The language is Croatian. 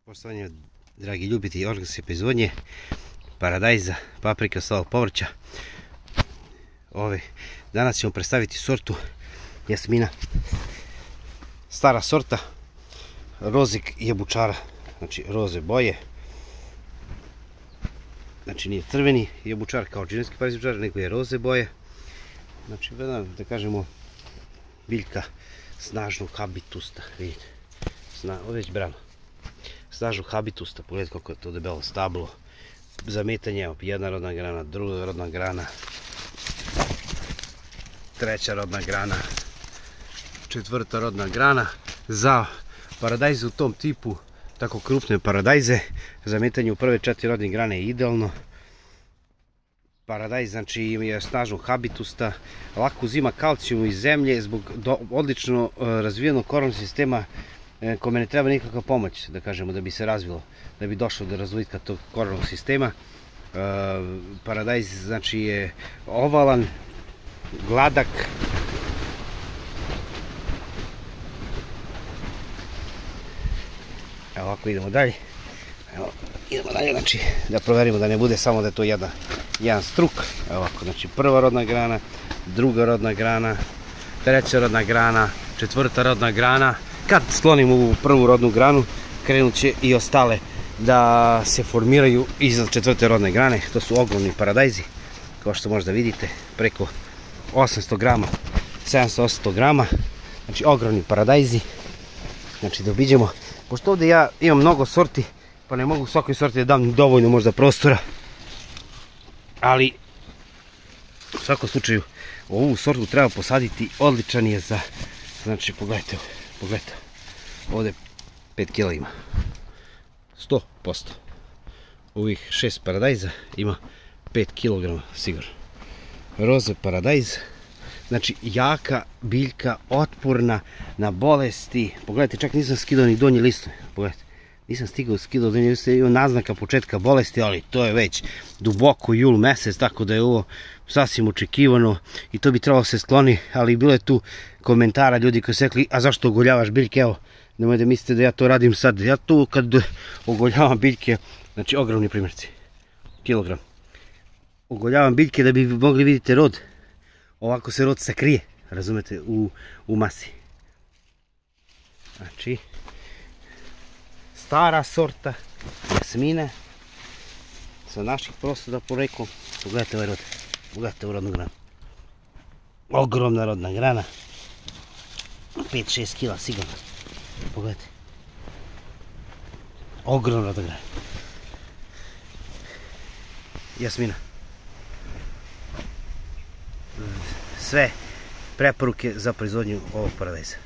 Poštovanje, dragi ljubitelji organske proizvodnje, paradajza, paprike, ostalog povrća. Danas ćemo predstaviti sortu Jasmina. Stara sorta, rozik jabučara, znači roze boje. Znači nije crveni jabučar kao džinerski paradajz, nego je roze boje. Znači, da kažemo, biljka snažnog habitusta, vidite, već brano. Snažnog habitusta, pogledajte koliko je to debelo stablo. Zametanje, jedna rodna grana, druga rodna grana, treća rodna grana, četvrta rodna grana. Za paradajze u tom tipu, tako krupne paradajze, zametanje u prve 4 rodne grane je idealno. Paradajz znači je snažnog habitusta, lako uzima kalcijum iz zemlje zbog odlično razvijenog korenog sistema kome ne treba nikakva pomoć, da kažemo, da bi se razvilo, da bi došlo do razvitka tog korenog sistema. Paradajz znači je ovalan, gladak, evo ovako idemo dalje. Idemo dalje, znači da proverimo da ne bude samo da je to jedan struk. Evo ovako, znači prva rodna grana, druga rodna grana, treća rodna grana, četvrta rodna grana. Kad sklonim ovu prvu rodnu granu, krenut će i ostale da se formiraju iznad četvrte rodne grane. To su ogromni paradajzi, kao što možda vidite, preko 800 grama, 700-800 grama, znači ogromni paradajzi. Znači da obiđemo, pošto ovdje ja imam mnogo sorti, pa ne mogu svakoj sorti da dam dovoljno možda prostora, ali u svakom slučaju ovu sortu treba posaditi, odličan je za, znači pogledajte, ovdje 5 kila ima, 100%. Ovih 6 paradajza ima 5 kg sigurno. Roze paradajz, znači jaka biljka, otporna na bolesti. Pogledajte, čak nisam skidao ni donji list, pogledajte. Nisam skidao donji list, ima naznaka početka bolesti, ali to je već duboko jul mesec, tako da je ovo sasvim očekivano i to bi trebalo se skloni, ali bilo je tu komentara ljudi koji su rekli, a zašto ogoljavaš biljke? Evo, nemoj da mislite da ja to radim sad, ja tu kad ogoljavam biljke, znači ogromni primjerci, kilogram, ogoljavam biljke da bi mogli vidjeti rod, ovako se rod sakrije, razumete, u masi. Znači, stara sorta Jasmine, sa naših prostora poreklom. Pogledajte ovaj rod, pogledajte ovu rodnu granu, ogromna rodna grana, 5-6 kila sigurno, pogledajte, ogromna rodna grana, Jasmina. Sve preporuke za proizvodnju ovog paradajza.